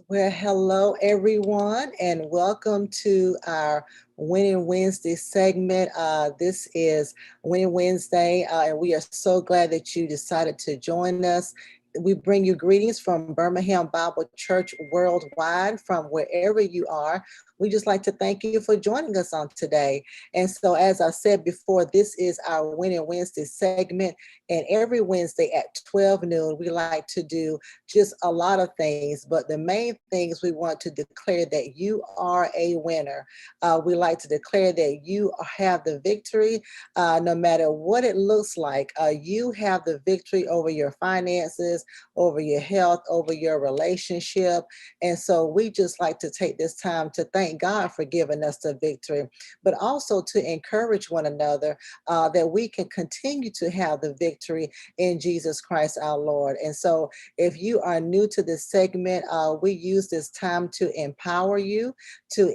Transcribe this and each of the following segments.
Well, hello everyone, and welcome to our Winning Wednesday segment. This is Winning Wednesday, and we are so glad that you decided to join us. We bring you greetings from Birmingham Bible Church worldwide, from wherever you are. We just like to thank you for joining us on today. And so, as I said before, this is our Winning Wednesday segment. And every Wednesday at 12 noon, we like to do just a lot of things. But the main thing is we want to declare that you are a winner. We like to declare that you have the victory, no matter what it looks like. You have the victory over your finances, over your health, over your relationship. And so we just like to take this time to thank God for giving us the victory, but also to encourage one another that we can continue to have the victory in Jesus Christ our Lord. And so if you are new to this segment, we use this time to empower you, to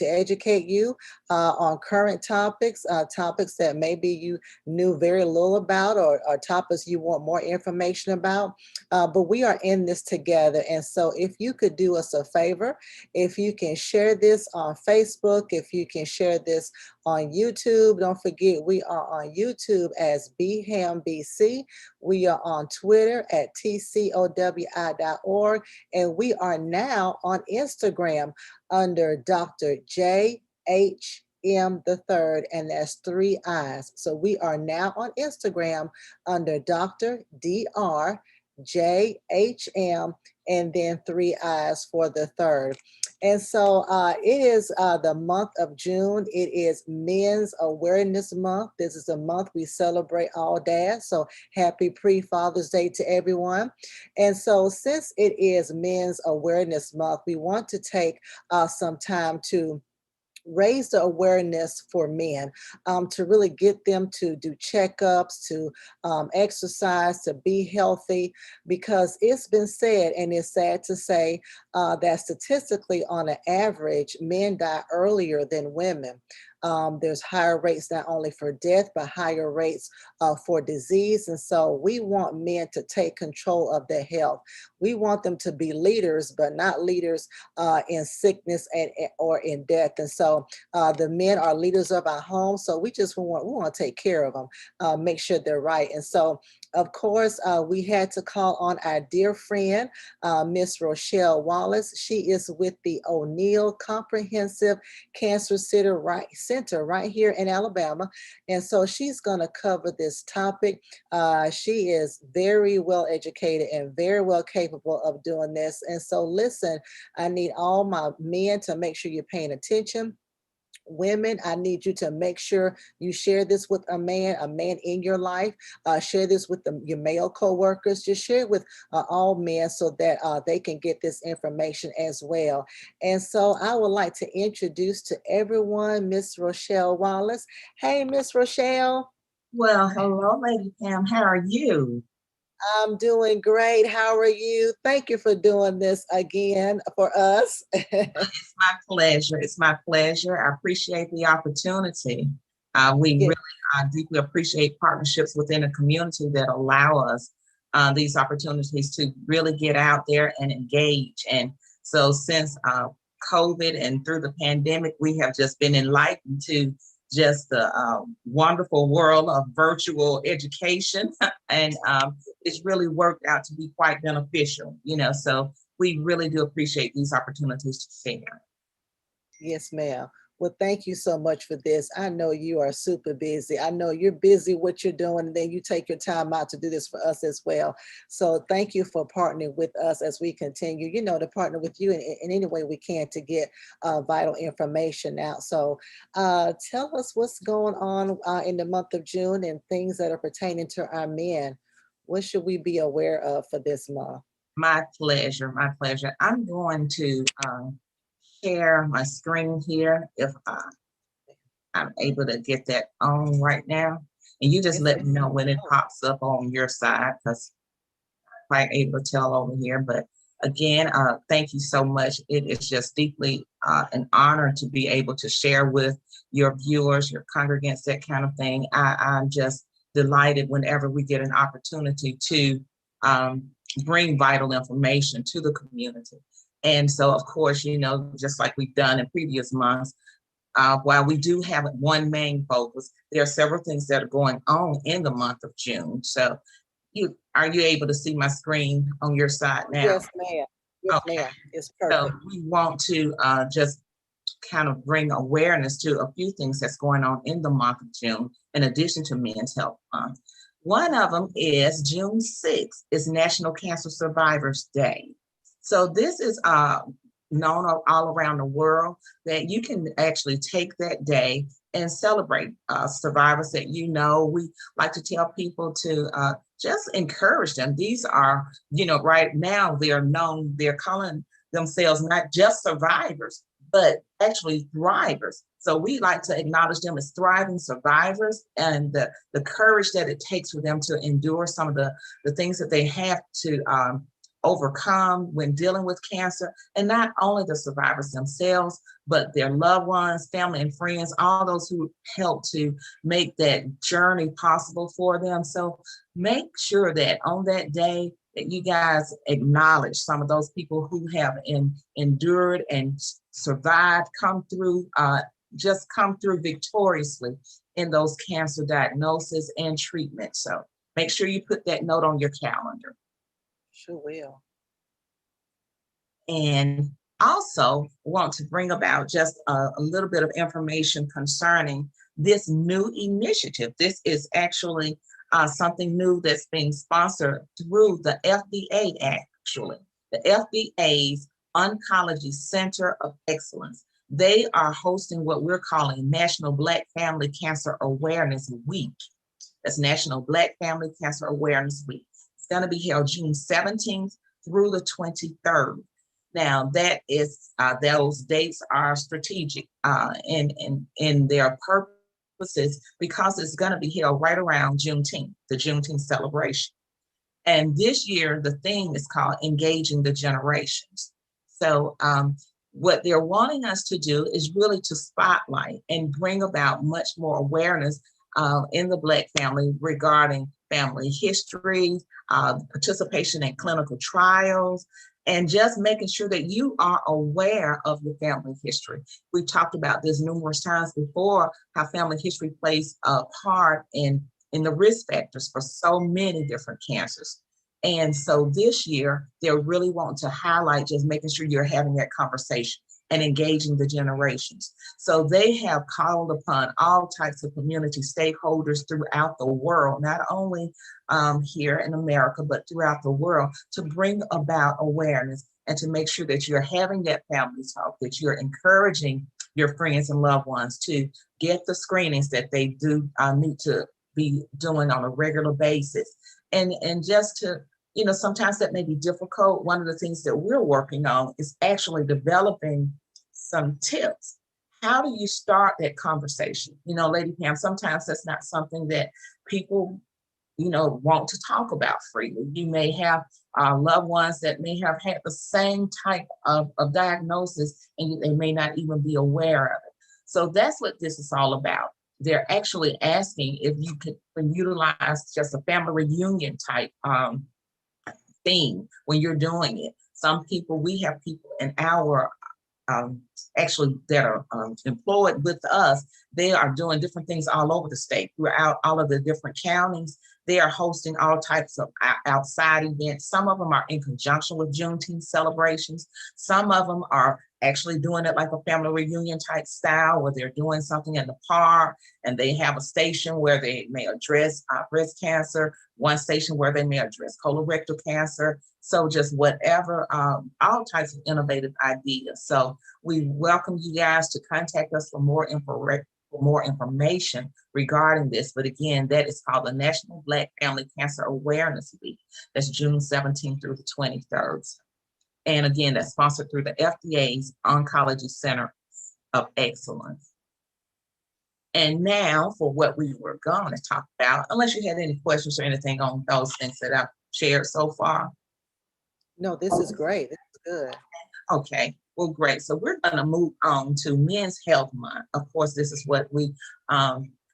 educate you on current topics, topics that maybe you knew very little about, or topics you want more information about. But we are in this together. And so if you could do us a favor, if you can share this on Facebook, if you can share this on YouTube, don't forget we are on YouTube as BHAMBC. We are on Twitter at tcowi.org, and we are now on Instagram under Dr. JHM the third, and that's 3 I's. So we are now on Instagram under Dr. DR JHM and then 3 I's for the third. And so it is the month of June. It is Men's Awareness Month. This is a month we celebrate all dads. So happy pre-Father's Day to everyone. And so since it is Men's Awareness Month, we want to take some time to raise the awareness for men, to really get them to do checkups, to exercise, to be healthy, because it's been said, and it's sad to say, that statistically, on an average, men die earlier than women. There's higher rates not only for death, but higher rates for disease. And so we want men to take control of their health. We want them to be leaders, but not leaders in sickness or in death. And so the men are leaders of our home. So we want to take care of them, make sure they're right. And so, of course, we had to call on our dear friend, Miss Rochelle Wallace. She is with the O'Neill Comprehensive Cancer Center right here in Alabama. And so she's going to cover this topic. She is very well educated and very well capable of doing this. And so listen, I need all my men to make sure you're paying attention. Women, I need you to make sure you share this with a man in your life. Share this with your male co-workers. Just share it with all men so that they can get this information as well. And so I would like to introduce to everyone Miss Rochelle Wallace. Hey, Miss Rochelle. Well, hello, Lady Pam. How are you? I'm doing great. How are you? Thank you for doing this again for us. It's my pleasure. It's my pleasure. I appreciate the opportunity. We Yeah. really deeply appreciate partnerships within the community that allow us these opportunities to really get out there and engage. And so since COVID and through the pandemic, we have just been enlightened to just the wonderful world of virtual education. And it's really worked out to be quite beneficial, so we really do appreciate these opportunities to share. Yes, ma'am. Well, thank you so much for this. I know you are super busy. I know you're busy what you're doing, and then you take your time out to do this for us as well. So thank you for partnering with us as we continue, to partner with you in any way we can to get vital information out. So tell us what's going on in the month of June and things that are pertaining to our men. What should we be aware of for this month? My pleasure, my pleasure. I'm going to share my screen here if I'm able to get that on right now. And you just Yes, let ma'am. me know when it pops up on your side, because I'm quite able to tell over here. But again, thank you so much. It is just deeply an honor to be able to share with your viewers, your congregants, that kind of thing. I'm just delighted whenever we get an opportunity to um, bring vital information to the community. And so, of course, just like we've done in previous months, while we do have one main focus, there are several things that are going on in the month of June. So are you able to see my screen on your side now? Yes, ma'am. Yes, Okay. ma'am. It's So perfect. we want to just kind of bring awareness to a few things that's going on in the month of June, in addition to Men's Health Month. One of them is June 6th is National Cancer Survivors Day. So this is known all around the world, that you can actually take that day and celebrate survivors that we like to tell people to just encourage them. These are, right now they're calling themselves not just survivors, but actually thrivers. So we like to acknowledge them as thriving survivors, and the courage that it takes for them to endure some of the things that they have to overcome when dealing with cancer. And not only the survivors themselves, but their loved ones, family and friends, all those who help to make that journey possible for them. So make sure that on that day that you guys acknowledge some of those people who have endured and survived, come through victoriously in those cancer diagnoses and treatment. So make sure you put that note on your calendar. Sure will. And also want to bring about just a little bit of information concerning this new initiative. This is actually something new that's being sponsored through the FDA, actually. The FDA's Oncology Center of Excellence. They are hosting what we're calling National Black Family Cancer Awareness Week. That's National Black Family Cancer Awareness Week. It's going to be held June 17th through the 23rd. Now, that is those dates are strategic in their purposes, because it's going to be held right around Juneteenth, the Juneteenth celebration. And this year, the theme is called Engaging the Generations. So what they're wanting us to do is really to spotlight and bring about much more awareness in the Black family regarding family history, participation in clinical trials, and just making sure that you are aware of your family history. We've talked about this numerous times before, how family history plays a part in the risk factors for so many different cancers. And so this year, they're really wanting to highlight just making sure you're having that conversation and engaging the generations. So they have called upon all types of community stakeholders throughout the world, not only here in America, but throughout the world, to bring about awareness and to make sure that you're having that family talk, that you're encouraging your friends and loved ones to get the screenings that they do need to be doing on a regular basis. And just to, sometimes that may be difficult. One of the things that we're working on is actually developing some tips. How do you start that conversation? Lady Pam, sometimes that's not something that people, want to talk about freely. You may have loved ones that may have had the same type of diagnosis, and they may not even be aware of it. So that's what this is all about. they're actually asking if you could utilize just a family reunion type theme when you're doing it. Some people, we have people in our um, actually that are employed with us. They are doing different things all over the state, throughout all of the different counties. They are hosting all types of outside events. Some of them are in conjunction with Juneteenth celebrations. Some of them are actually doing it like a family reunion type style, where they're doing something in the park and they have a station where they may address breast cancer, one station where they may address colorectal cancer. So just whatever, all types of innovative ideas. So we welcome you guys to contact us for more information regarding this. But again, that is called the National Black Family Cancer Awareness Week. That's June 17th through the 23rd. And again, that's sponsored through the FDA's Oncology Center of Excellence. And now for what we were going to talk about, unless you had any questions or anything on those things that I've shared so far. No, this is great. This is good. Okay, well, great. So we're going to move on to Men's Health Month. Of course, this is what we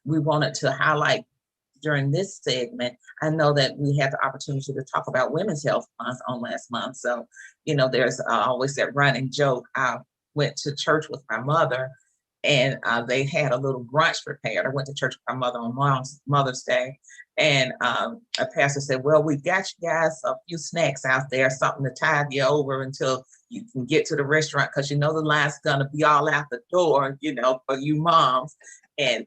wanted to highlight during this segment. I know that we had the opportunity to talk about Women's Health Month on last month. So, there's always that running joke. I went to church with my mother, and they had a little brunch prepared. I went to church with my mother on Mother's Day, and a pastor said, well, we got you guys a few snacks out there, something to tide you over until you can get to the restaurant, because the line's gonna be all out the door, for you moms. And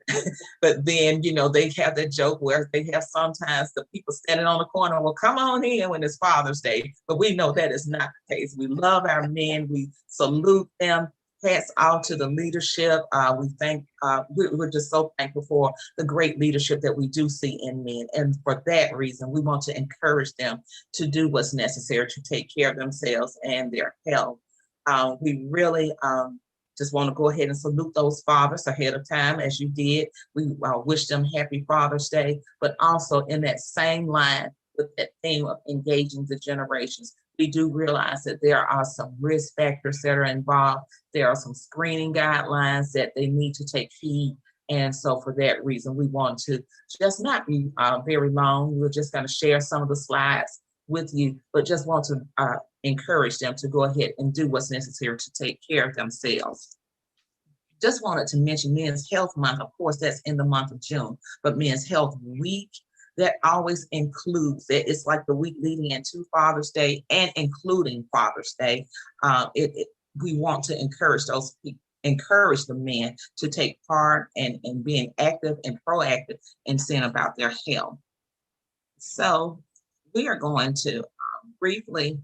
but then they have that joke where they have sometimes the people standing on the corner, well, come on in when it's Father's Day. But we know that is not the case. We love our men, we salute them. Hats off to the leadership. We're just so thankful for the great leadership that we do see in men. And for that reason, we want to encourage them to do what's necessary to take care of themselves and their health. We really just want to go ahead and salute those fathers ahead of time, as you did. We wish them happy Father's Day, but also in that same line with that theme of engaging the generations. We do realize that there are some risk factors that are involved. There are some screening guidelines that they need to take heed. And so for that reason, we want to just not be very long. We're just going to share some of the slides with you, but just want to encourage them to go ahead and do what's necessary to take care of themselves. Just wanted to mention Men's Health Month. Of course, that's in the month of June, but Men's Health Week, that always includes it. It's like the week leading into Father's Day and including Father's Day. We want to encourage the men to take part in being active and proactive and seeing about their health. So we are going to briefly,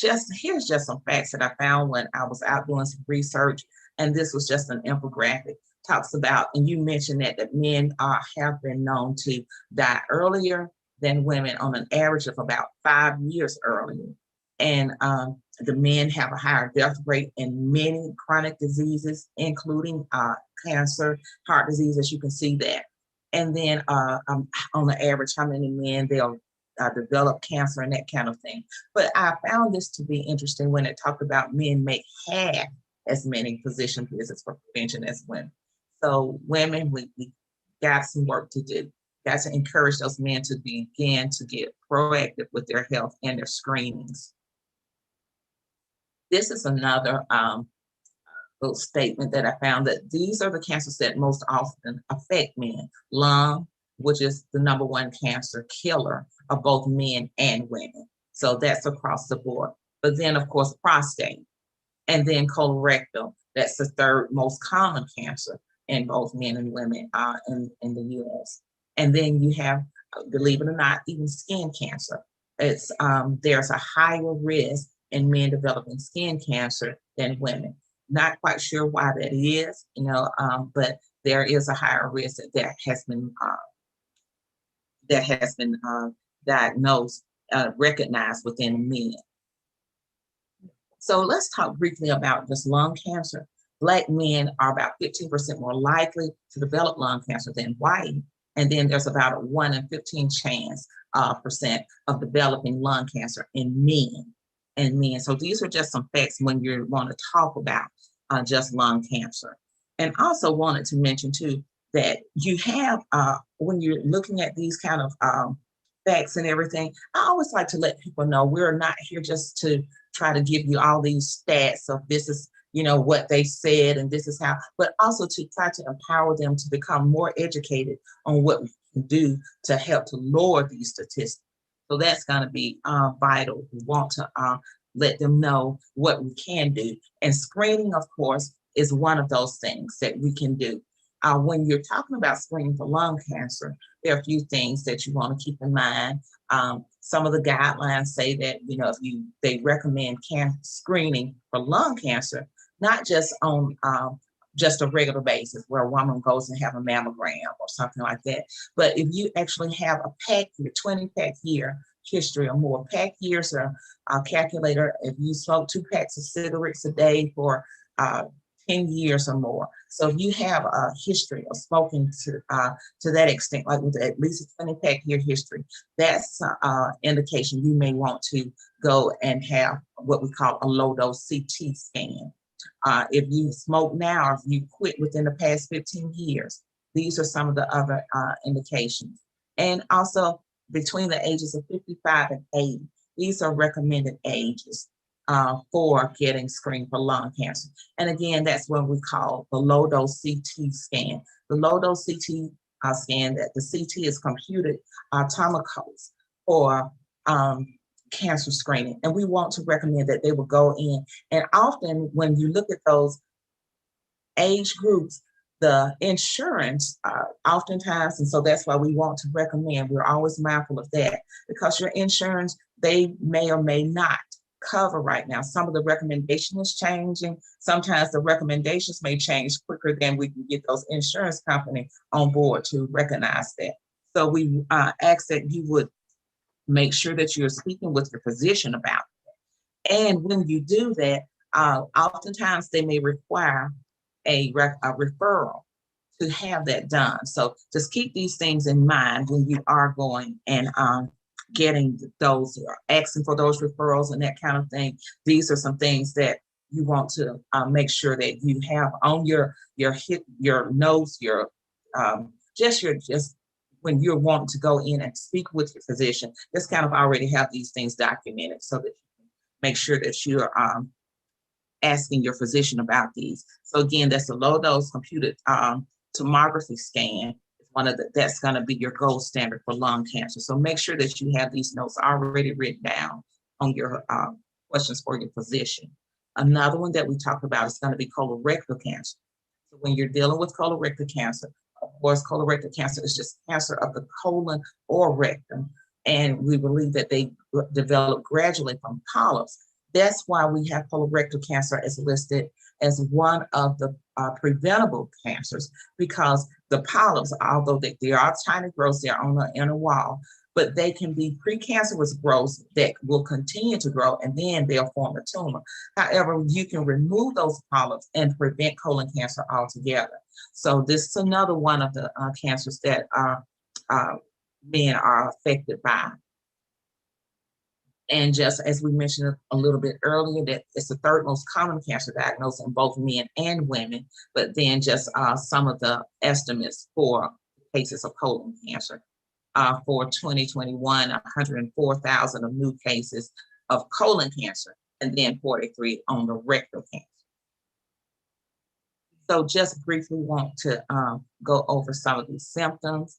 here's just some facts that I found when I was out doing some research, and this was just an infographic. Talks about, and you mentioned that men have been known to die earlier than women on an average of about 5 years earlier. And the men have a higher death rate in many chronic diseases, including cancer, heart disease, as you can see that. And then on the average, how many men they'll develop cancer and that kind of thing. But I found this to be interesting when it talked about men make half as many physician visits for prevention as women. So women, we got some work to do. Got to encourage those men to begin to get proactive with their health and their screenings. This is another little statement that I found, that these are the cancers that most often affect men. Lung, which is the number one cancer killer of both men and women. So that's across the board. But then, of course, prostate, and then colorectal. That's the third most common cancer in both men and women in the U.S. And then you have, believe it or not, even skin cancer. It's there's a higher risk in men developing skin cancer than women. Not quite sure why that is, but there is a higher risk that has been diagnosed, recognized within men. So let's talk briefly about just lung cancer. Black men are about 15% more likely to develop lung cancer than white. And then there's about a 1 in 15 chance percent of developing lung cancer in men. So these are just some facts when you want to talk about just lung cancer. And also wanted to mention too, that you have when you're looking at these kind of facts and everything. I always like to let people know we're not here just to try to give you all these stats of this is, what they said and this is how, but also to try to empower them to become more educated on what we can do to help to lower these statistics. So that's going to be vital. We want to let them know what we can do. And screening, of course, is one of those things that we can do. When you're talking about screening for lung cancer, there are a few things that you want to keep in mind. Some of the guidelines say that, they recommend screening for lung cancer, not just on just a regular basis where a woman goes and have a mammogram or something like that. But if you actually have a pack year, 20 pack year history or more, pack years are calculator. If you smoke 2 packs of cigarettes a day for 10 years or more. So if you have a history of smoking to that extent, like with at least a 20 pack year history, that's indication you may want to go and have what we call a low dose CT scan. If you smoke now, or if you quit within the past 15 years, these are some of the other indications. And also between the ages of 55 and 80, these are recommended ages for getting screened for lung cancer. And again, that's what we call the low dose CT scan. The low dose CT scan, that the CT is computed tomocals for cancer screening. And we want to recommend that they will go in. And often when you look at those age groups, the insurance oftentimes, and so that's why we want to recommend, we're always mindful of that, because your insurance, they may or may not cover right now. Some of the recommendation is changing. Sometimes the recommendations may change quicker than we can get those insurance company on board to recognize that. So we ask that you would make sure that you're speaking with your physician about it. And when you do that, oftentimes they may require a referral to have that done. So just keep these things in mind when you are going and getting those, or asking for those referrals and that kind of thing. These are some things that you want to make sure that you have on your notes, just when you're wanting to go in and speak with your physician, just kind of already have these things documented so that you can make sure that you're asking your physician about these. So again, that's a low dose computed tomography scan. That's going to be your gold standard for lung cancer. So make sure that you have these notes already written down on your questions for your physician. Another one that we talked about is going to be colorectal cancer. So when you're dealing with colorectal cancer, of course, colorectal cancer is just cancer of the colon or rectum. And we believe that they develop gradually from polyps. That's why we have colorectal cancer as listed as one of the preventable cancers, because the polyps, although they are tiny growths, they're on the inner wall, but they can be precancerous growths that will continue to grow, and then they'll form a tumor. However, you can remove those polyps and prevent colon cancer altogether. So this is another one of the cancers that men are affected by. And just as we mentioned a little bit earlier, that it's the third most common cancer diagnosed in both men and women, but then just some of the estimates for cases of colon cancer. For 2021, 104,000 of new cases of colon cancer, and then 43 on the rectal cancer. So just briefly want to go over some of these symptoms.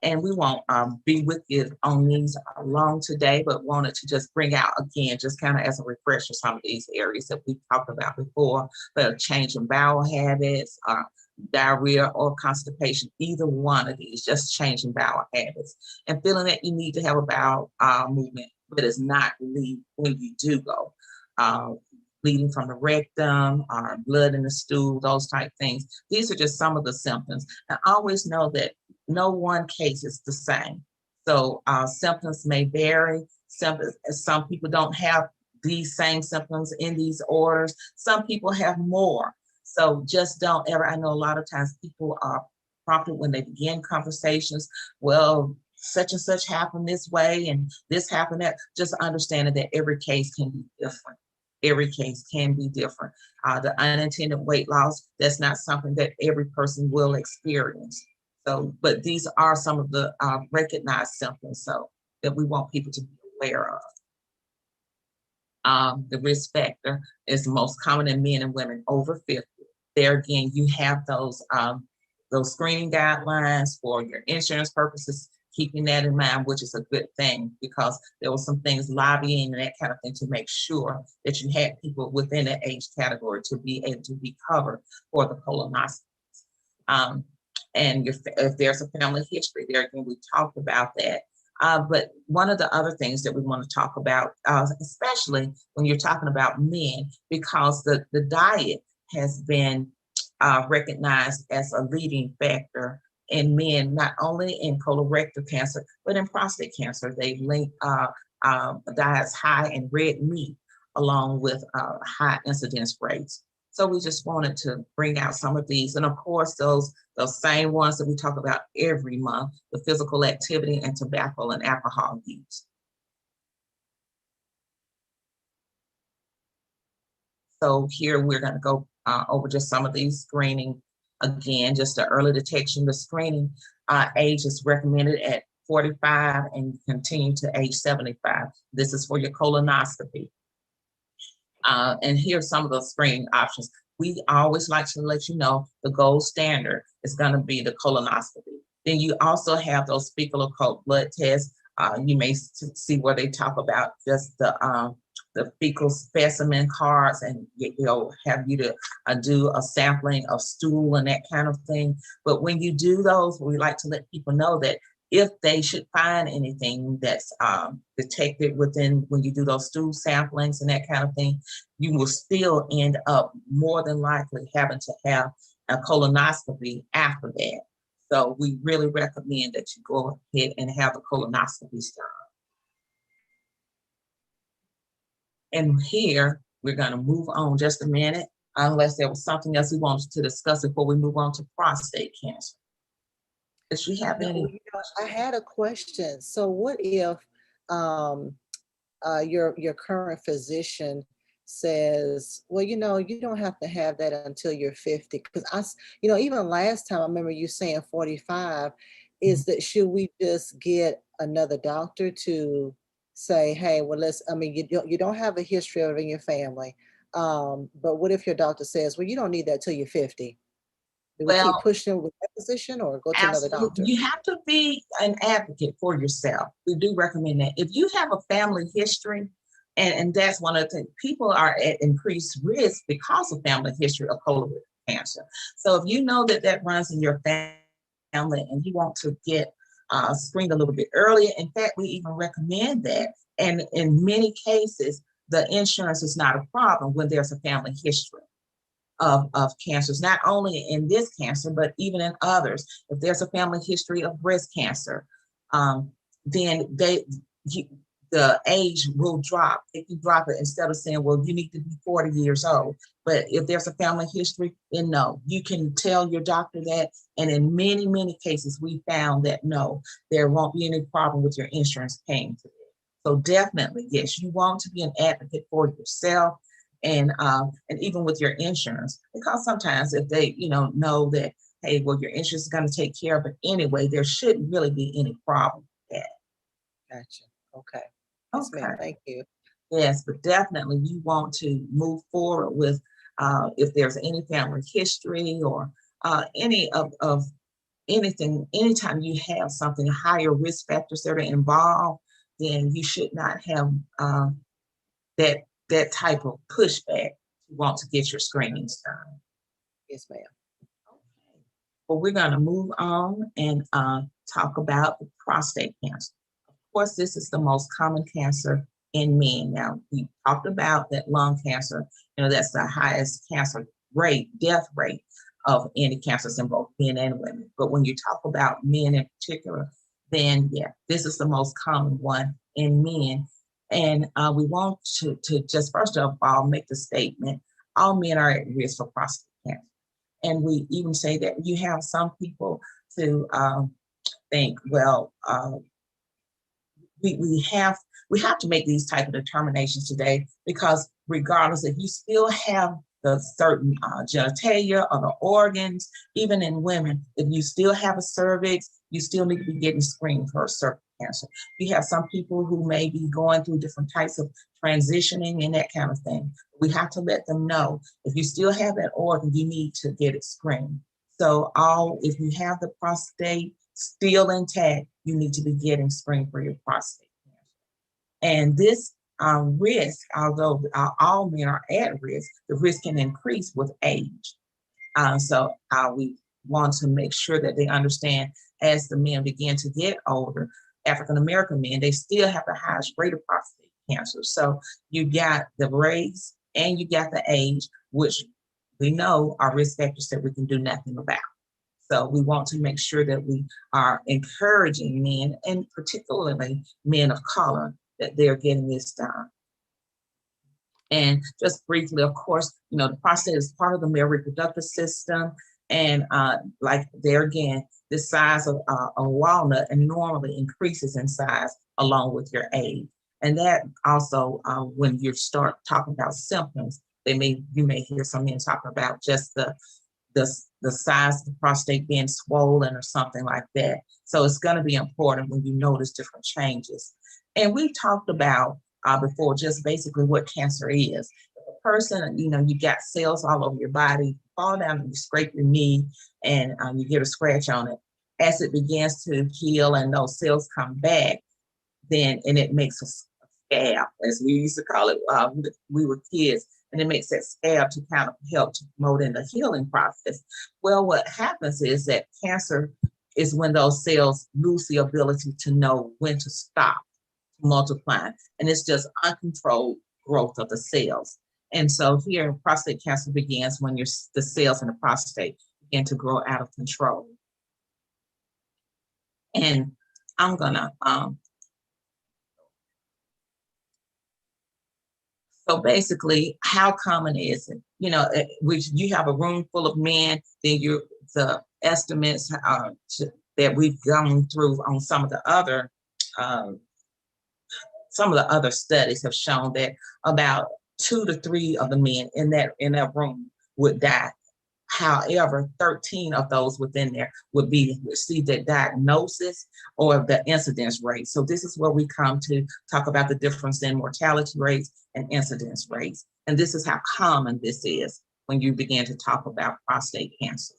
And we won't be with you on these long today, but wanted to just bring out again, just kind of as a refresher, some of these areas that we talked about before, the change in bowel habits, diarrhea or constipation, either one of these, just changing bowel habits, and feeling that you need to have a bowel movement, but it's not relieved when you do go. Bleeding from the rectum, blood in the stool, those type things. These are just some of the symptoms. And always know that no one case is the same. So symptoms may vary. Some people don't have these same symptoms in these orders. Some people have more. So just don't ever, I know a lot of times people are prompted when they begin conversations, well, such and such happened this way and this happened that. Just understanding that every case can be different. Every case can be different. The unintended weight loss, that's not something that every person will experience. So, but these are some of the recognized symptoms so that we want people to be aware of. The risk factor is most common in men and women over 50. There again, you have those screening guidelines for your insurance purposes, keeping that in mind, which is a good thing because there were some things lobbying and that kind of thing to make sure that you had people within that age category to be able to be covered for the colonoscopy. And if there's a family history, there again, we talked about that. But one of the other things that we want to talk about, especially when you're talking about men, because the diet has been recognized as a leading factor in men, not only in colorectal cancer, but in prostate cancer. They link diets high in red meat along with high incidence rates. So we just wanted to bring out some of these. And of course, those same ones that we talk about every month, the physical activity and tobacco and alcohol use. So here we're going to go over just some of these screening. Again, just the early detection, the screening age is recommended at 45 and continue to age 75. This is for your colonoscopy. And here's some of those screening options. We always like to let you know the gold standard is going to be the colonoscopy. Then you also have those fecal occult blood tests. You may see where they talk about just the fecal specimen cards, and have you to do a sampling of stool and that kind of thing. But when you do those, we like to let people know that if they should find anything that's detected within when you do those stool samplings and that kind of thing, you will still end up more than likely having to have a colonoscopy after that. So we really recommend that you go ahead and have the colonoscopies done. And here we're going to move on just a minute, unless there was something else we wanted to discuss before we move on to prostate cancer. Does she have any? I had a question. So what if your current physician says, well, you don't have to have that until you're 50? Because even last time I remember you saying 45. Is that, should we just get another doctor to say, hey, well, you don't have a history of it in your family. But what if your doctor says, well, you don't need that till you're 50? Do we keep Well, pushing with that position or go to another absolutely. doctor? You have to be an advocate for yourself. We do recommend that. If you have a family history, and that's one of the things, people are at increased risk because of family history of colorectal cancer. So if you know that runs in your family and you want to get screened a little bit earlier, in fact, we even recommend that. And in many cases, the insurance is not a problem when there's a family history of cancers, not only in this cancer, but even in others. If there's a family history of breast cancer, then the age will drop. If you drop it, instead of saying, well, you need to be 40 years old. But if there's a family history, then no, you can tell your doctor that. And in many, many cases, we found that no, there won't be any problem with your insurance paying for it. So definitely, yes, you want to be an advocate for yourself and even with your insurance, because sometimes if they, know that, hey, well, your insurance is going to take care of it anyway, there shouldn't really be any problem with that. Gotcha. Okay. Yes, ma'am. Okay. Thank you. Yes, but definitely you want to move forward with if there's any family history or any of anything, anytime you have something higher risk factors that are involved, then you should not have that type of pushback. You want to get your screenings done. Yes, ma'am. Okay. Well, we're going to move on and talk about the prostate cancer. Of course, this is the most common cancer in men. Now, we talked about that lung cancer, that's the highest cancer rate, death rate of any cancers in both men and women. But when you talk about men in particular, then yeah, this is the most common one in men. And we want to just first of all make the statement, all men are at risk for prostate cancer. And we even say that you have some people to think, well, we have to make these type of determinations today, because regardless, if you still have the certain genitalia or the organs. Even in women, if you still have a cervix, you still need to be getting screened for cervical cancer. You have some people who may be going through different types of transitioning and that kind of thing. We have to let them know if you still have that organ, you need to get it screened. So if you have the prostate still intact, you need to be getting screened for your prostate cancer. And this risk, although all men are at risk, the risk can increase with age. So we want to make sure that they understand as the men begin to get older, African American men, they still have the highest rate of prostate cancer. So you got the race and you got the age, which we know are risk factors that we can do nothing about. So we want to make sure that we are encouraging men, and particularly men of color, that they're getting this done. And just briefly, of course, the prostate is part of the male reproductive system. And like there again, the size of a walnut and normally increases in size along with your age. And that also, when you start talking about symptoms, you may hear some men talking about just the size of the prostate being swollen or something like that. So it's going to be important when you notice different changes. And we talked about before just basically what cancer is. If a person, you got cells all over your body, you fall down and you scrape your knee and you get a scratch on it. As it begins to heal and those cells come back, and it makes a scab, as we used to call it when we were kids. And it makes that scab to kind of help to promote in the healing process. Well, what happens is that cancer is when those cells lose the ability to know when to stop multiplying, and it's just uncontrolled growth of the cells. And so here, prostate cancer begins when the cells in the prostate begin to grow out of control. And I'm gonna so basically, how common is it? Which you have a room full of men, then the estimates that we've gone through on some of the other studies have shown that about 2 to 3 of the men in that room would die. However, 13 of those within there would receive that diagnosis or the incidence rate. So this is where we come to talk about the difference in mortality rates and incidence rates. And this is how common this is when you begin to talk about prostate cancer.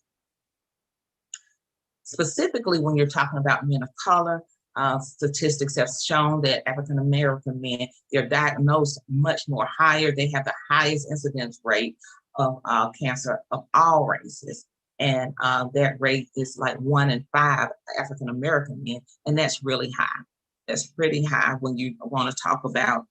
Specifically, when you're talking about men of color, statistics have shown that African American men, they're diagnosed much more higher. They have the highest incidence rate of cancer of all races. And that rate is like 1 in 5 African American men. And that's really high. That's pretty high when you want to talk about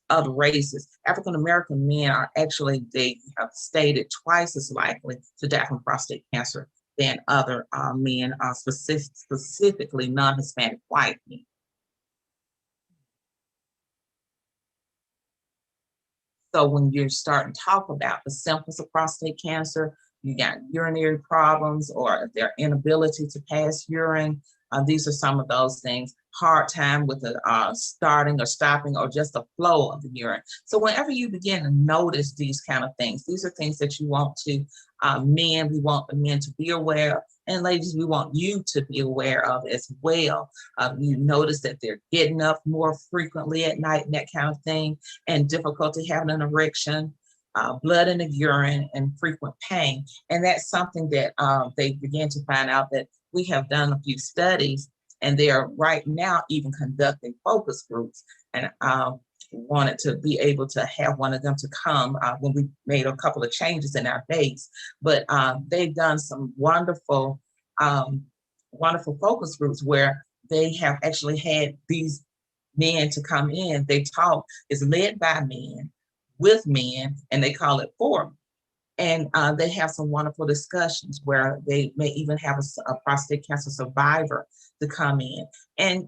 other races. African American men are actually, they have stated, twice as likely to die from prostate cancer than other men, specifically non-Hispanic white men. So when you're starting to talk about the symptoms of prostate cancer, you got urinary problems or their inability to pass urine. These are some of those things. Hard time with the starting or stopping or just the flow of the urine. So whenever you begin to notice these kind of things, these are things that you want to, we want the men to be aware of. And ladies, we want you to be aware of as well. You notice that they're getting up more frequently at night and that kind of thing, and difficulty having an erection, blood in the urine, and frequent pain. And that's something that they began to find out that we have done a few studies, and they are right now even conducting focus groups. And wanted to be able to have one of them to come when we made a couple of changes in our dates. But they've done some wonderful focus groups where they have actually had these men to come in. They talk, it's led by men, with men, and they call it for men. And they have some wonderful discussions where they may even have a prostate cancer survivor to come in. And,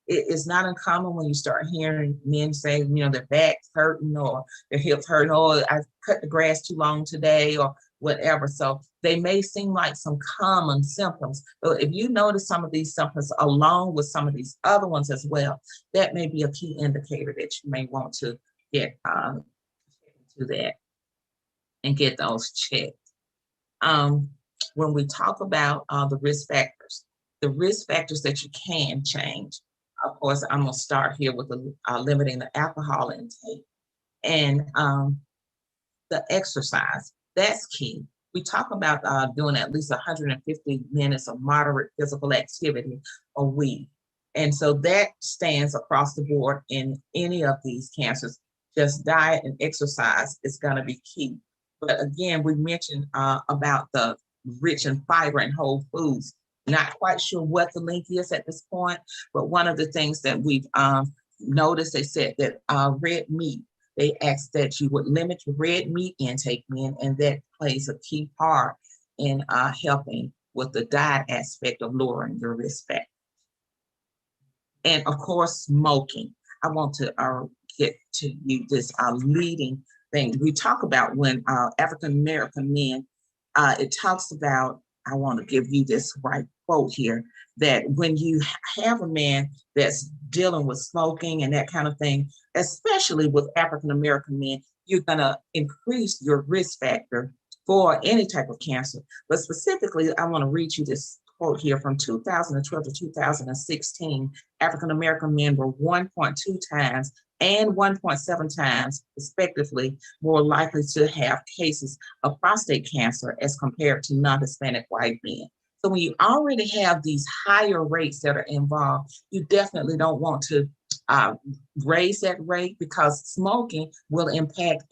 it's not uncommon when you start hearing men say, their back's hurting or their hips hurting, or I cut the grass too long today or whatever. So they may seem like some common symptoms, but if you notice some of these symptoms along with some of these other ones as well, that may be a key indicator that you may want to get into that. and get those checked. Um, when we talk about the risk factors that you can change, of course, I'm going to start here with limiting the alcohol intake and the exercise. That's key. We talk about doing at least 150 minutes of moderate physical activity a week. And so that stands across the board in any of these cancers. Just diet and exercise is going to be key. But again, we mentioned about the rich in fiber and whole foods. Not quite sure what the link is at this point, but one of the things that we've noticed, they said that red meat, they asked that you would limit your red meat intake, men, and that plays a key part in helping with the diet aspect of lowering your risk factor. And of course, smoking. I want to get to you this leading thing. We talk about when African American men, it talks about, I want to give you this right quote here, that when you have a man that's dealing with smoking and that kind of thing, especially with African American men, you're going to increase your risk factor for any type of cancer. But specifically, I want to read you this quote here from 2012 to 2016. African American men were 1.2 times and 1.7 times, respectively, more likely to have cases of prostate cancer as compared to non-Hispanic white men. So when you already have these higher rates that are involved, you definitely don't want to raise that rate, because smoking will impact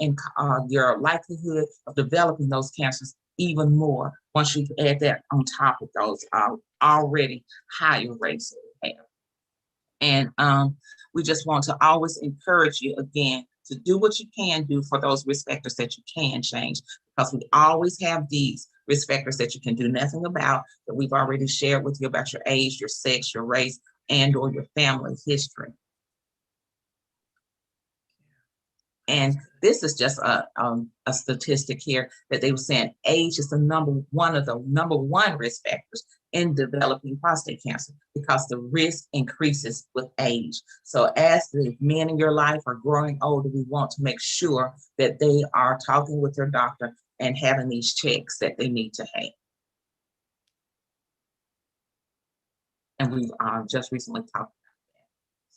your likelihood of developing those cancers even more once you add that on top of those already higher rates that we have. And we just want to always encourage you again to do what you can do for those risk factors that you can change, because we always have these risk factors that you can do nothing about, that we've already shared with you about your age, your sex, your race, and or your family history. And this is just a statistic here that they were saying age is the one of the number one risk factors in developing prostate cancer, because the risk increases with age. So as the men in your life are growing older, we want to make sure that they are talking with their doctor and having these checks that they need to have. And we've just recently talked about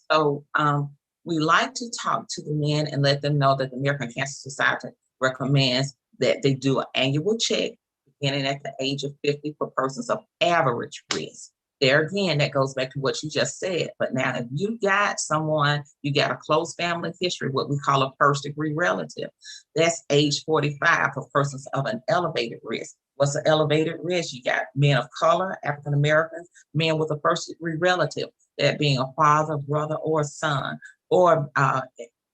that. So we like to talk to the men and let them know that the American Cancer Society recommends that they do an annual check beginning at the age of 50 for persons of average risk. There again, that goes back to what you just said. But now if you got someone, you got a close family history, what we call a first degree relative, that's age 45 for persons of an elevated risk. What's an elevated risk? You got men of color, African Americans, men with a first degree relative, that being a father, brother, or son, or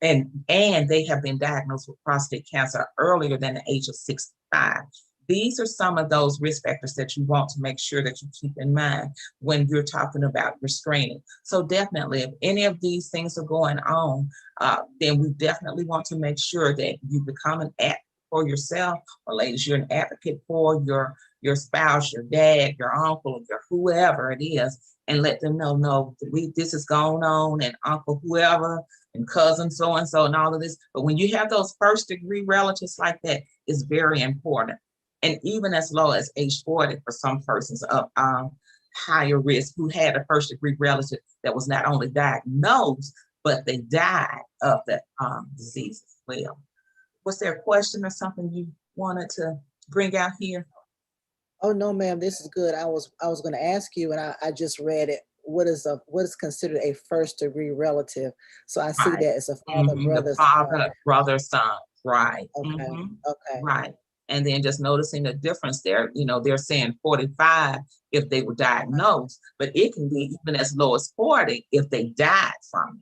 and they have been diagnosed with prostate cancer earlier than the age of 65. These are some of those risk factors that you want to make sure that you keep in mind when you're talking about your screening. So definitely, if any of these things are going on, then we definitely want to make sure that you become an advocate for yourself, or ladies, you're an advocate for your spouse, your dad, your uncle, your whoever it is, and let them know, no, this is going on, and uncle whoever, and cousin so-and-so, and all of this. But when you have those first degree relatives like that, it's very important. And even as low as age 40 for some persons of higher risk who had a first degree relative that was not only diagnosed, but they died of that disease as well. Was there a question or something you wanted to bring out here? Oh no, ma'am, this is good. I was going to ask you, and I just read it. What is considered a first degree relative? So I see Right. that it's a father, brother, The father, brother, son. Right. Okay. Okay. Right. And then just noticing the difference there, they're saying 45 if they were diagnosed, but it can be even as low as 40 if they died from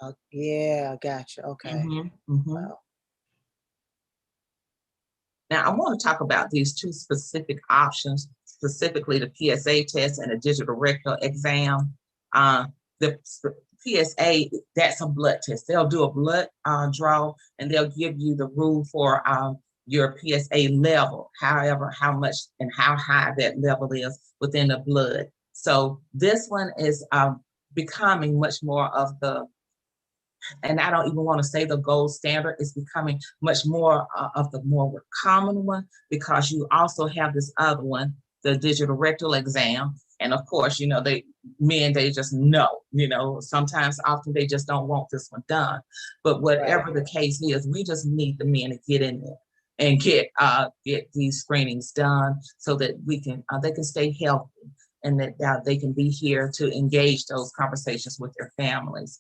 it. Yeah, gotcha. Okay. Wow. Now, I want to talk about these two specific options, specifically the PSA test and the digital rectal exam. The PSA, that's a blood test. They'll do a blood draw, and they'll give you the rule for your PSA level, however, how much and how high that level is within the blood. So this one is becoming much more of the And I don't even want to say the gold standard is becoming much more of the more common one, because you also have this other one, the digital rectal exam. And of course, they just know, sometimes often they just don't want this one done. But Right. whatever the case is, we just need the men to get in there and get these screenings done so that they can stay healthy, and that they can be here to engage those conversations with their families.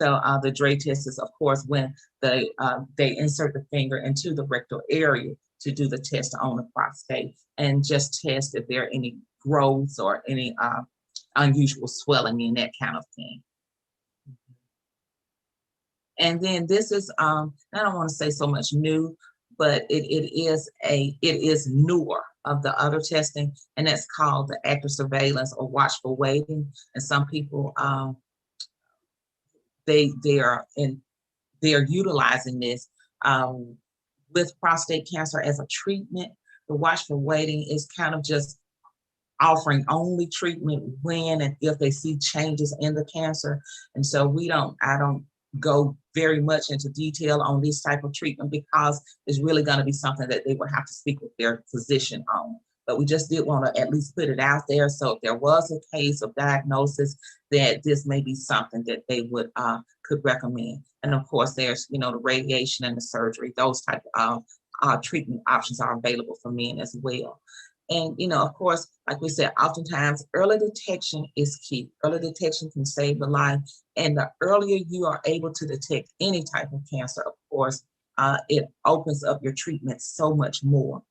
So the Dre test is, of course, when they insert the finger into the rectal area to do the test on the prostate and just test if there are any growths or any unusual swelling and that kind of thing. And then this is, I don't want to say so much new, but it is newer of the other testing, and that's called the active surveillance or watchful waiting. And some people they they are in they are utilizing this um, with prostate cancer as a treatment. The watchful waiting is kind of just offering only treatment when and if they see changes in the cancer. And so I don't go very much into detail on this type of treatment, because it's really going to be something that they would have to speak with their physician on. But we just did want to at least put it out there. So if there was a case of diagnosis, that this may be something that they could recommend. And of course, there's the radiation and the surgery. Those type of treatment options are available for men as well. And, of course, like we said, oftentimes early detection is key. Early detection can save a life. And the earlier you are able to detect any type of cancer, of course, it opens up your treatment so much more.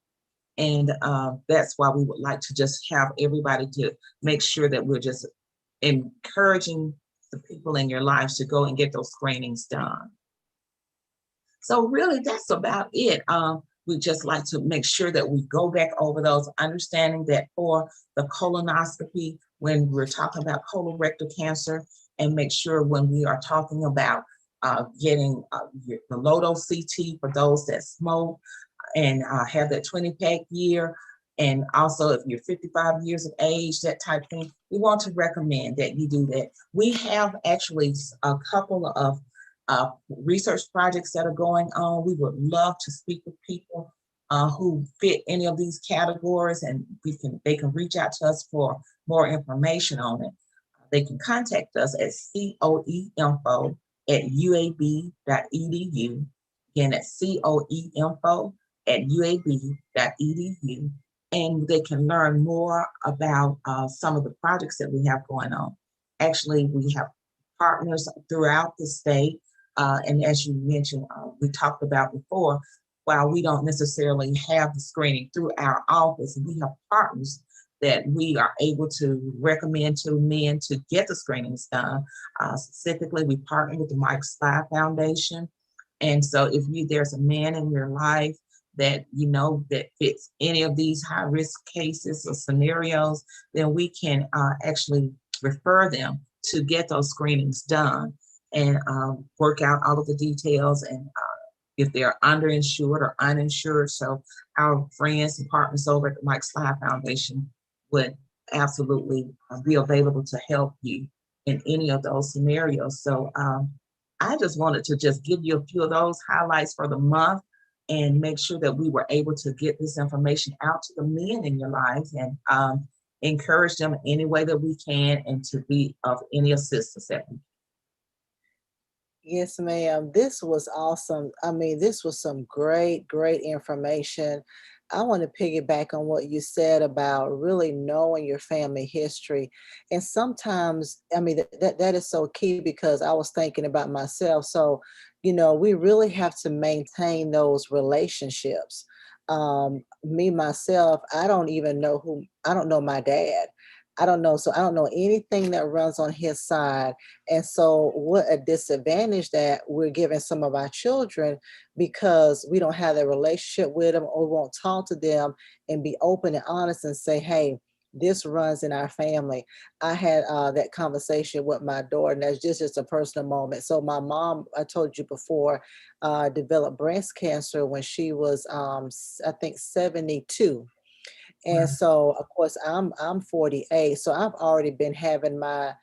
And that's why we would like to just have everybody to make sure that we're just encouraging the people in your lives to go and get those screenings done. So really, that's about it. We just like to make sure that we go back over those, understanding that for the colonoscopy, when we're talking about colorectal cancer, and make sure when we are talking about getting the low-dose CT for those that smoke and have that 20-pack year, and also if you're 55 years of age, that type of thing, we want to recommend that you do that. We have actually a couple of research projects that are going on. We would love to speak with people who fit any of these categories, and they can reach out to us for more information on it. They can contact us at coeinfo@uab.edu. Again, that's coeinfo@uab.edu. And they can learn more about some of the projects that we have going on. Actually, we have partners throughout the state. And as you mentioned, we talked about before, while we don't necessarily have the screening through our office, we have partners that we are able to recommend to men to get the screenings done. Specifically, we partner with the Mike Sly Foundation. And so if there's a man in your life that that fits any of these high risk cases or scenarios, then we can actually refer them to get those screenings done, and work out all of the details, and if they're underinsured or uninsured. So our friends and partners over at the Mike Sly Foundation would absolutely be available to help you in any of those scenarios. So I just wanted to just give you a few of those highlights for the month, and make sure that we were able to get this information out to the men in your lives, and encourage them any way that we can, and to be of any assistance that we can. Yes, ma'am. This was awesome. I mean, this was some great, great information. I want to piggyback on what you said about really knowing your family history. And sometimes, I mean, that is so key, because I was thinking about myself. So, we really have to maintain those relationships. Me, myself, I don't know my dad. I don't know. So I don't know anything that runs on his side. And so, what a disadvantage that we're giving some of our children, because we don't have that relationship with them, or won't talk to them and be open and honest and say, hey, this runs in our family. I had that conversation with my daughter, and that's just a personal moment. So, my mom, I told you before, developed breast cancer when she was, I think, 72. And Right. so, of course, I'm 48, so I've already been having my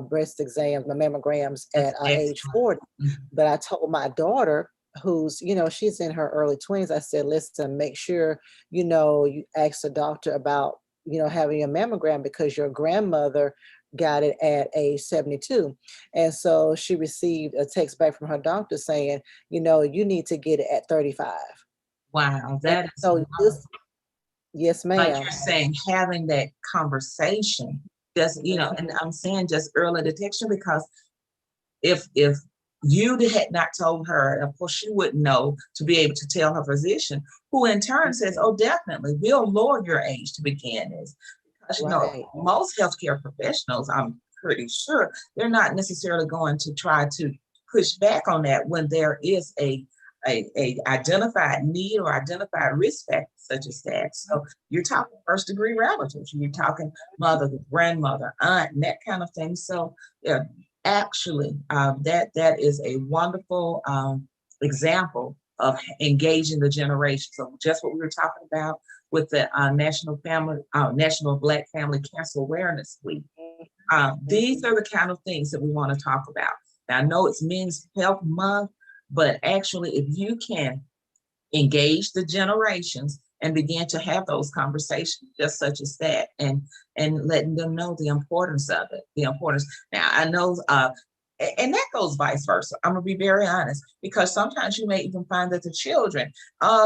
breast exams, my mammograms That's at age excellent. 40. Mhm. But I told my daughter, who's, she's in her early 20s, I said, listen, make sure, you ask the doctor about, having a mammogram because your grandmother got it at age 72. And so she received a text back from her doctor saying, you need to get it at 35. Wow, And that is so wonderful. this, yes, Like ma'am. you're saying, having that conversation, just, and Mhm. I'm saying just early detection, because if you had not told her, of course she wouldn't know to be able to tell her physician, who in turn says, oh, definitely, we'll lower your age to begin this. Because, Right. most healthcare professionals, I'm pretty sure, they're not necessarily going to try to push back on that when there is a identified need or identified risk factor such as that. So you're talking first degree relatives, you're talking mother, grandmother, aunt, and that kind of thing. So yeah, actually, that is a wonderful example of engaging the generation. So just what we were talking about with the National Black Family Cancer Awareness Week. These are the kind of things that we want to talk about. Now, I know it's Men's Health Month, but actually, if you can engage the generations and begin to have those conversations just such as that, and letting them know the importance of it, the importance. Now I know and that goes vice versa. I'm gonna be very honest, because sometimes you may even find that the children,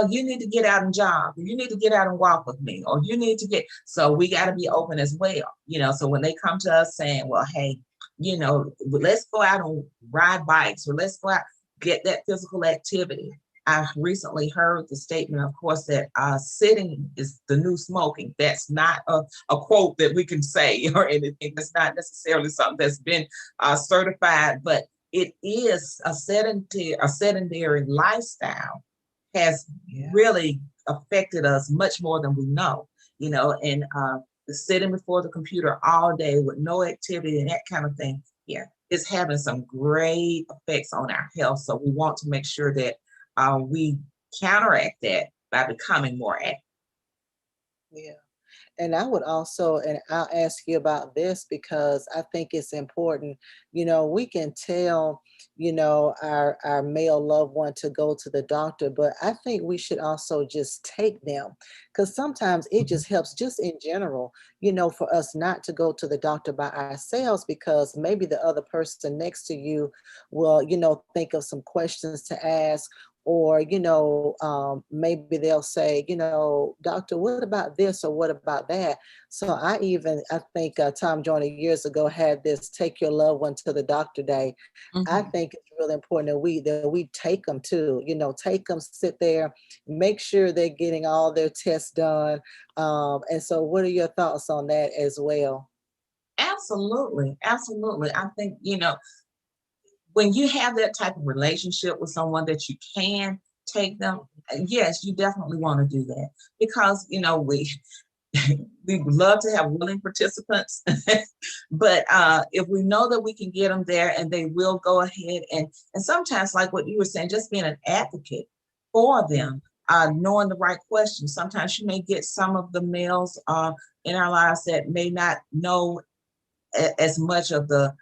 you need to get out and jog, or you need to get out and walk with me, or you need to get, so we got to be open as well, so when they come to us saying, well, hey, let's go out and ride bikes, or let's go out, get that physical activity. I recently heard the statement, of course, that sitting is the new smoking. That's not a quote that we can say or anything. That's not necessarily something that's been certified, but it is a sedentary lifestyle has Yeah. really affected us much more than we know, and the sitting before the computer all day with no activity and that kind of thing, yeah, it's having some great effects on our health. So we want to make sure that we counteract that by becoming more active. Yeah. And I would also, and I'll ask you about this because I think it's important. We can tell, our male loved one to go to the doctor, but I think we should also just take them, because sometimes it Mhm. just helps, just in general, for us not to go to the doctor by ourselves, because maybe the other person next to you will, think of some questions to ask, or maybe they'll say, doctor, what about this or what about that. So I think Tom Joyner years ago had this take your loved one to the doctor day. I Mhm. think it's really important that we take them too, take them, sit there, make sure they're getting all their tests done. And so what are your thoughts on that as well? Absolutely, absolutely. I think, when you have that type of relationship with someone that you can take them, yes, you definitely want to do that, because we would love to have willing participants, but if we know that we can get them there and they will go ahead, and sometimes, like what you were saying, just being an advocate for them, knowing the right questions. Sometimes you may get some of the males in our lives that may not know as much of the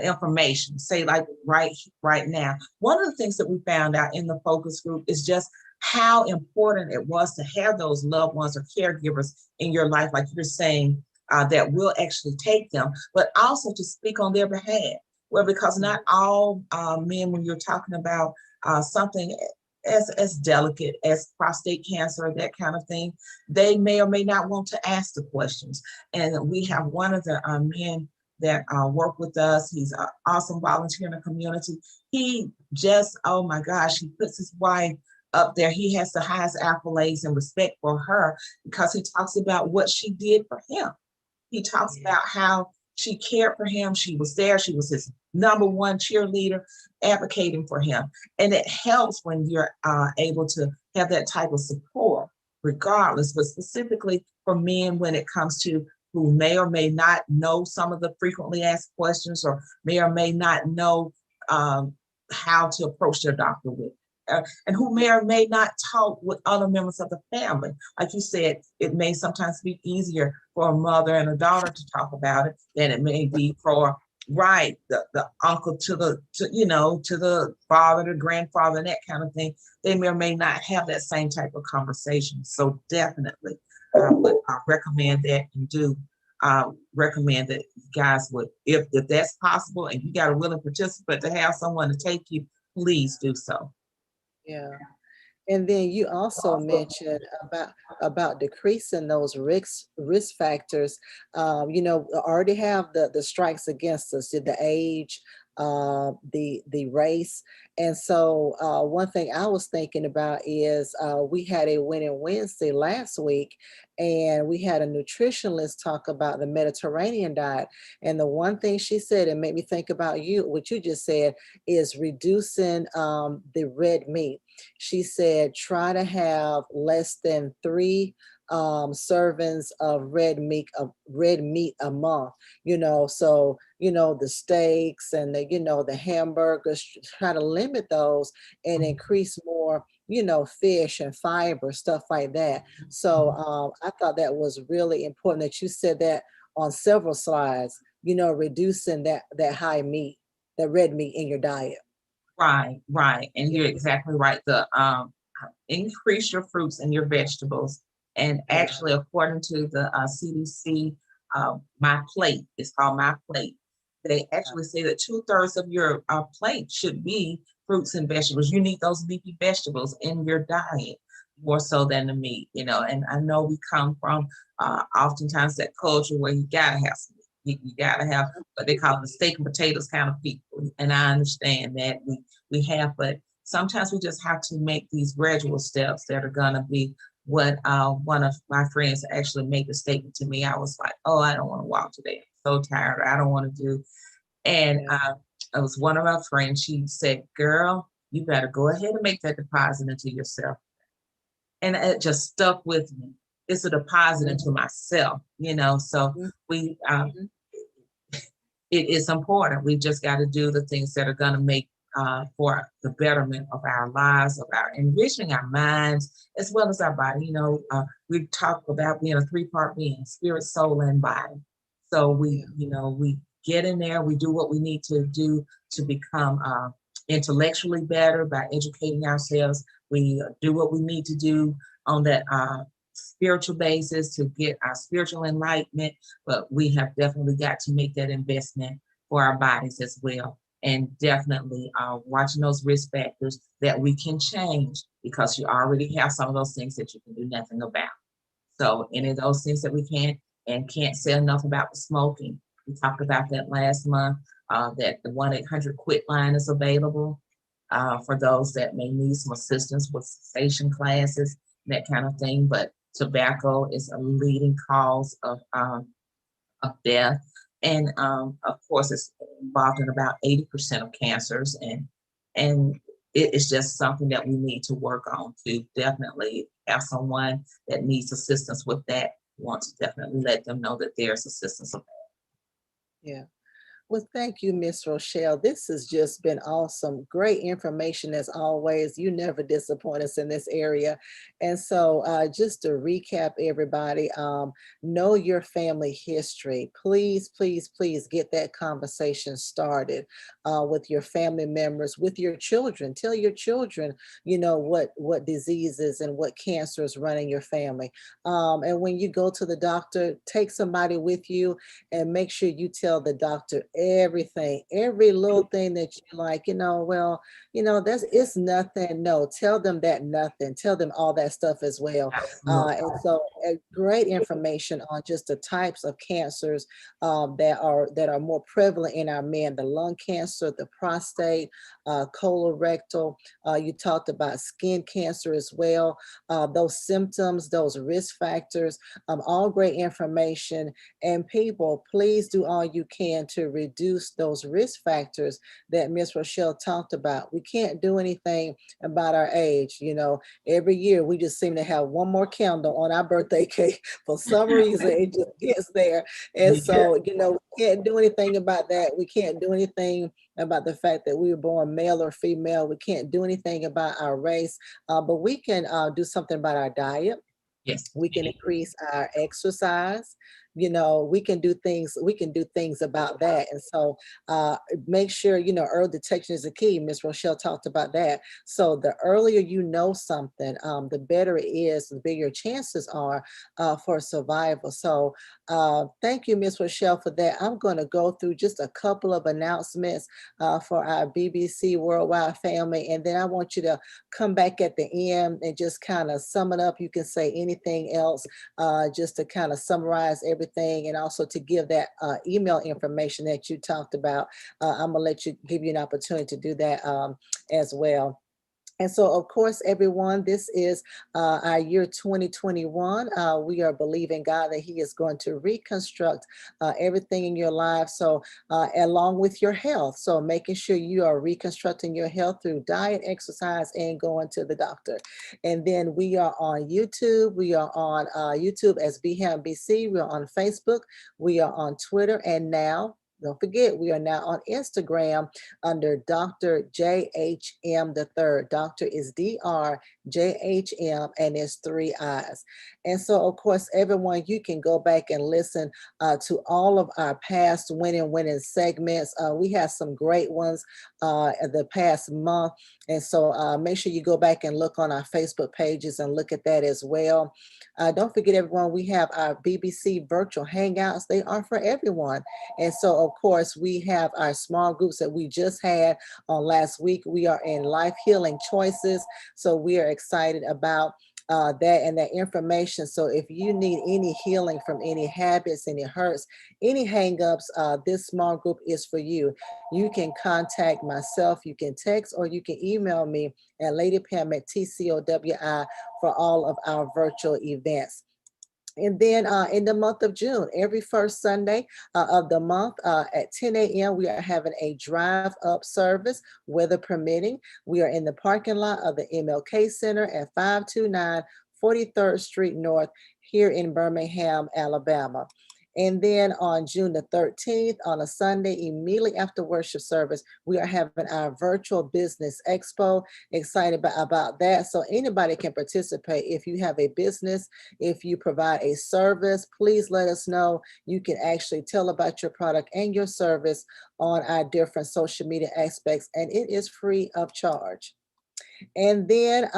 information, say like right now. One of the things that we found out in the focus group is just how important it was to have those loved ones or caregivers in your life, like you're saying, that will actually take them, but also to speak on their behalf. Well, because not all men, when you're talking about something as delicate as prostate cancer, that kind of thing, they may or may not want to ask the questions. And we have one of the men that work with us. He's an awesome volunteer in the community. He just, oh my gosh, he puts his wife up there. He has the highest accolades and respect for her, because he talks about what she did for him. He talks Yeah. about how she cared for him. She was there. She was his number one cheerleader, advocating for him. And it helps when you're able to have that type of support, regardless, but specifically for men when it comes to who may or may not know some of the frequently asked questions, or may or may not know um, how to approach their doctor with. And who may or may not talk with other members of the family. Like you said, it may sometimes be easier for a mother and a daughter to talk about it than it may be for right, the uncle to to the father, the grandfather, and that kind of thing, they may or may not have that same type of conversation. So definitely, I would recommend that, and do recommend that you guys would, if that's possible, and you got a willing participant to have someone to take you, please do so. Yeah. And then you also mentioned about decreasing those risk factors. Already have the strikes against us, the age, the race, and so one thing I was thinking about is we had a Winning Wednesday last week, and we had a nutritionist talk about the Mediterranean diet, and the one thing she said, and made me think about what you just said, is reducing the red meat. She said, try to have less than three servings of red meat a month. So the steaks and the hamburgers. Try to limit those and increase more. Fish and fiber, stuff like that. So I thought that was really important that you said that on several slides. Reducing that high meat, that red meat in your diet. Right, right. And Yeah, you're exactly right. The increase your fruits and your vegetables. And yeah, actually, according to the CDC, my plate, it's called my plate. They actually say that 2/3 of your plate should be fruits and vegetables. You need those leafy vegetables in your diet more so than the meat, And I know we come from oftentimes that culture where you gotta have some meat. You gotta have what they call the steak and potatoes kind of people. And I understand that we have, but sometimes we just have to make these gradual steps that are gonna be what one of my friends actually made the statement to me. I was like, oh, I don't want to walk today. I'm so tired. I don't want to do. And yeah, it was one of my friends. She said, girl, you better go ahead and make that deposit into yourself. And it just stuck with me. It's a deposit into mhm, myself. So mhm, we mhm. it is important. We just got to do the things that are going to make for the betterment of our lives, of our enriching our minds as well as our body. We talk about being a three-part being: spirit, soul, and body. So Yeah, we get in there. We do what we need to do to become intellectually better by educating ourselves. We do what we need to do on that spiritual basis to get our spiritual enlightenment, but we have definitely got to make that investment for our bodies as well. And definitely watching those risk factors that we can change, because you already have some of those things that you can do nothing about. So any yeah, of those things that we can and can't say enough about the smoking. We talked about that last month, that the 1-800-QUIT line is available for those that may need some assistance with cessation classes, that kind of thing. But tobacco is a leading cause of death. And of course, it's involved in about 80% of cancers. And it is just something that we need to work on to definitely have someone that needs assistance with that. Want to definitely let them know that there's assistance. yeah. Well, thank you, Miss Rochelle. This has just been awesome. Great information as always. You never disappoint us in this area. And so, just to recap, everybody, know your family history. Please, please, please get that conversation started with your family members, with your children. Tell your children, what diseases and what cancers run in your family. And when you go to the doctor, take somebody with you and make sure you tell the doctor everything, every little thing that you like, well, that's it's nothing. No, tell them that nothing. Tell them all that stuff as well. Absolutely. And so great information on just the types of cancers that are more prevalent in our men: the lung cancer, the prostate, colorectal. You talked about skin cancer as well. Those symptoms, those risk factors, all great information. And people, please do all you can to reduce those risk factors that Miss Rochelle talked about. We can't do anything about our age. Every year we just seem to have one more candle on our birthday cake. For some reason, it just gets there. And Yeah. so, we can't do anything about that. We can't do anything about the fact that we were born male or female. We can't do anything about our race, but we can do something about our diet. Yes. We can increase our exercise. we can do things about that. And so uh, make sure, early detection is the key. Miss Rochelle talked about that. So the earlier you know something, the better it is, the bigger chances are for survival. So thank you, Miss Rochelle, for that. I'm going to go through just a couple of announcements for our BBC Worldwide family, and then I want you to come back at the end and just kind of sum it up. You can say anything else just to kind of summarize everything, and also to give that email information that you talked about. I'm gonna give you an opportunity to do that as well. And so, of course, everyone, this is our year 2021. We are believing God that He is going to reconstruct everything in your life. So, along with your health. So, making sure you are reconstructing your health through diet, exercise, and going to the doctor. And then we are on YouTube. We are on YouTube as BHAM BC. We are on Facebook. We are on Twitter. And now, don't forget, we are now on Instagram under Dr. JHM the third. Doctor is DRJHM, and it's 3 I's. And so, of course, everyone, you can go back and listen to all of our past winning segments. We have some great ones the past month. And so make sure you go back and look on our Facebook pages and look at that as well. Don't forget, everyone, we have our BBC virtual hangouts. They are for everyone. And so, of course, we have our small groups that we just had on last week. We are in Life Healing Choices. So we are excited about that and that information. So if you need any healing from any habits, any hurts, any hangups, this small group is for you. You can contact myself, you can text, or you can email me at ladypam@tcowi for all of our virtual events. And then in the month of June, every first Sunday of the month at 10 a.m., we are having a drive-up service, weather permitting. We are in the parking lot of the MLK Center at 529 43rd Street North here in Birmingham, Alabama. And then on June the 13th, on a Sunday, immediately after worship service, we are having our virtual business expo. Excited about that. So anybody can participate. If you have a business, if you provide a service, please let us know. You can actually tell about your product and your service on our different social media aspects, and it is free of charge. And then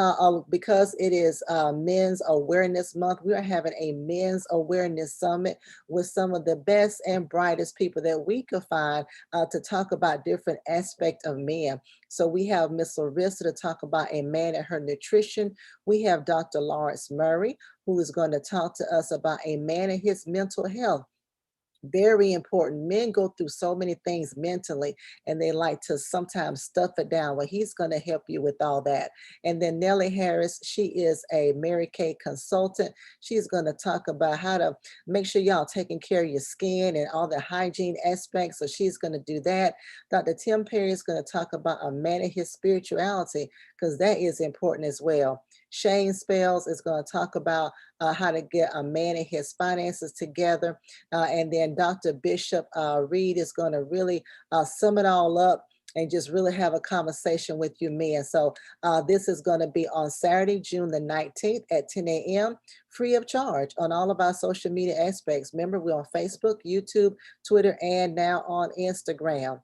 because it is Men's Awareness Month, we are having a Men's Awareness Summit with some of the best and brightest people that we could find to talk about different aspects of men. So we have Miss Larissa to talk about a man and her nutrition. We have Dr. Lawrence Murray, who is going to talk to us about a man and his mental health. Very important. Men go through so many things mentally, and they like to sometimes stuff it down. Well, he's going to help you with all that. And then Nellie Harris, she is a Mary Kay consultant. She's going to talk about how to make sure y'all taking care of your skin and all the hygiene aspects. So she's going to do that. Dr. Tim Perry is going to talk about a man and his spirituality, because that is important as well. Shane Spells is going to talk about how to get a man and his finances together. And then Dr. Bishop Reed is going to really sum it all up and just really have a conversation with you men. So this is going to be on Saturday, June the 19th at 10 a.m., free of charge on all of our social media aspects. Remember, we're on Facebook, YouTube, Twitter, and now on Instagram.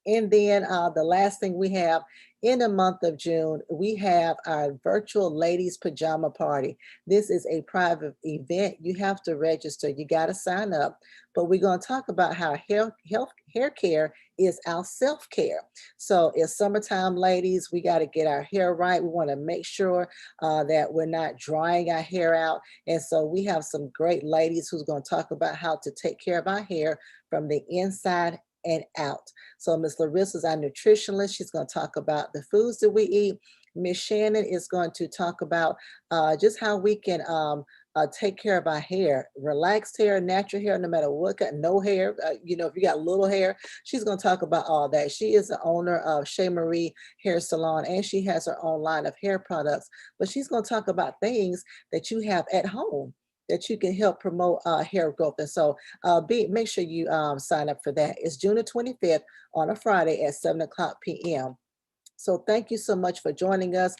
And then the last thing we have in the month of June, we have our virtual ladies pajama party. This is a private event. You have to register. You got to sign up. But we're going to talk about how hair care is our self-care. So it's summertime, ladies. We got to get our hair right. We want to make sure that we're not drying our hair out. And so we have some great ladies who's going to talk about how to take care of our hair from the inside and out. So Miss Larissa's our nutritionist. She's going to talk about the foods that we eat. Miss Shannon is going to talk about just how we can take care of our hair, relaxed hair, natural hair, no matter what, no hair. If you got little hair, she's going to talk about all that. She is the owner of Shea Marie Hair Salon, and she has her own line of hair products. But she's going to talk about things that you have at home that you can help promote hair growth. And so make sure you sign up for that. It's June the 25th on a Friday at 7 o'clock p.m. So thank you so much for joining us.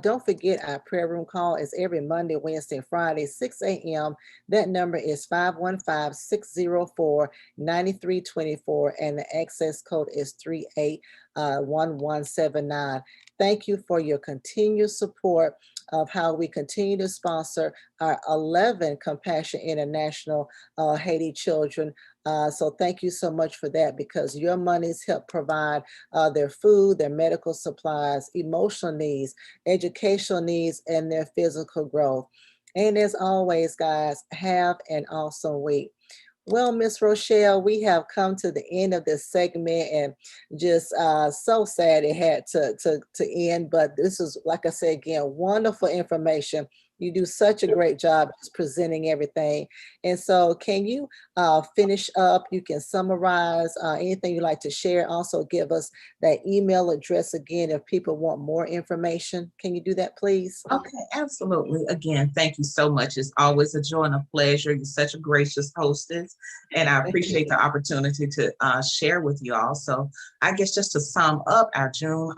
Don't forget our prayer room call is every Monday, Wednesday, and Friday, 6 a.m. That number is 515-604-9324, and the access code is 381179. Thank you for your continued support of how we continue to sponsor our 11 Compassion International Haiti children. So thank you so much for that, because your monies help provide their food, their medical supplies, emotional needs, educational needs, and their physical growth. And as always, guys, have an awesome week. Well, Miss Rochelle, we have come to the end of this segment, and just so sad it had to end. But this is, like I said again, wonderful information. You do such a great job just presenting everything. And so, can you finish up? You can summarize anything you'd like to share. Also, give us that email address again if people want more information. Can you do that, please? Okay, absolutely. Again, thank you so much. It's always a joy and a pleasure. You're such a gracious hostess, and I appreciate the opportunity to share with you all. So, I guess just to sum up our June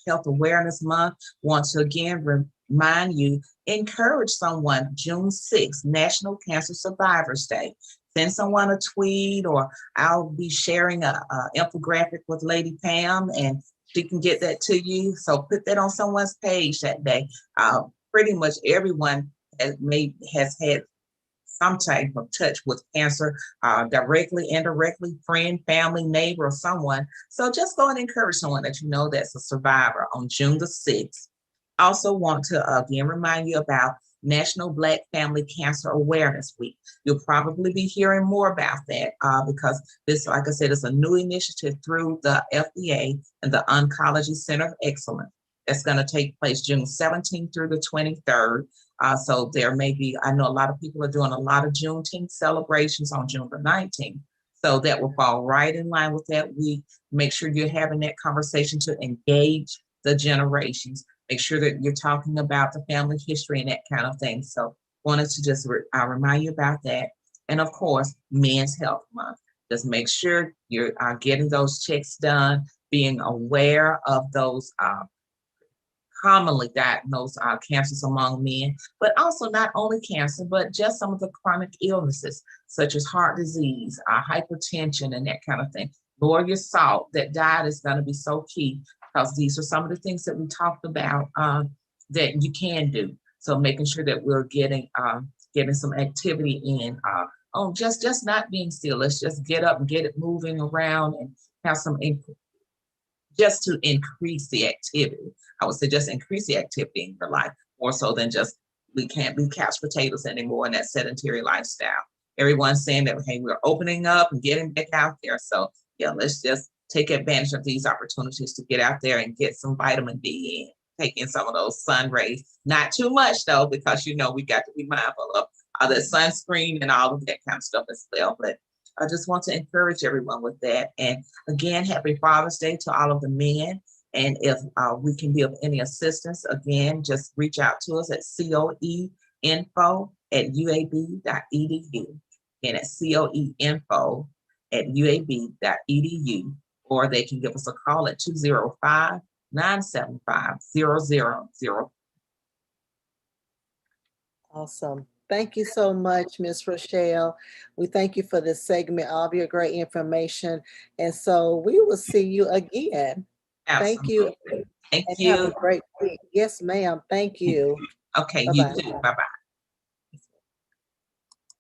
Health Awareness Month, want to again remind you, encourage someone. June 6th, National Cancer Survivors Day. Send someone a tweet, or I'll be sharing a infographic with Lady Pam, and she can get that to you. So put that on someone's page that day. Pretty much everyone has had some type of touch with cancer, directly, indirectly, friend, family, neighbor, or someone. So just go and encourage someone that you know that's a survivor on June the 6th. Also want to again remind you about National Black Family Cancer Awareness Week. You'll probably be hearing more about that because this, like I said, is a new initiative through the FDA and the Oncology Center of Excellence. That's going to take place June 17th through the 23rd. So there may be, I know a lot of people are doing a lot of Juneteenth celebrations on June the 19th. So that will fall right in line with that week. Make sure you're having that conversation to engage the generations. Make sure that you're talking about the family history and that kind of thing. So wanted to just remind you about that. And of course, Men's Health Month. Just make sure you're getting those checks done, being aware of those commonly diagnosed cancers among men, but also not only cancer, but just some of the chronic illnesses such as heart disease, hypertension, and that kind of thing. Lower your salt. That diet is going to be so key, because these are some of the things that we talked about that you can do. So making sure that we're getting some activity in. Just not being still. Let's just get up and get it moving around and have some just to increase the activity. I would say just increase the activity in your life more so than just, we can't be couch potatoes anymore in that sedentary lifestyle. Everyone's saying that, hey, we're opening up and getting back out there. So yeah, let's just take advantage of these opportunities to get out there and get some vitamin D in, take in some of those sun rays. Not too much though, because we got to be mindful of the sunscreen and all of that kind of stuff as well. But I just want to encourage everyone with that. And again, happy Father's Day to all of the men. And if we can be of any assistance, again, just reach out to us at coeinfo@uab.edu. And at coeinfo@uab.edu. Or they can give us a call at 205-975-0004. Awesome. Thank you so much, Miss Rochelle. We thank you for this segment, all of your great information. And so we will see you again. Thank you, Absolutely. Thank and have a you. great week. Yes, ma'am. Thank you. Okay, you Bye-bye. too. Bye-bye.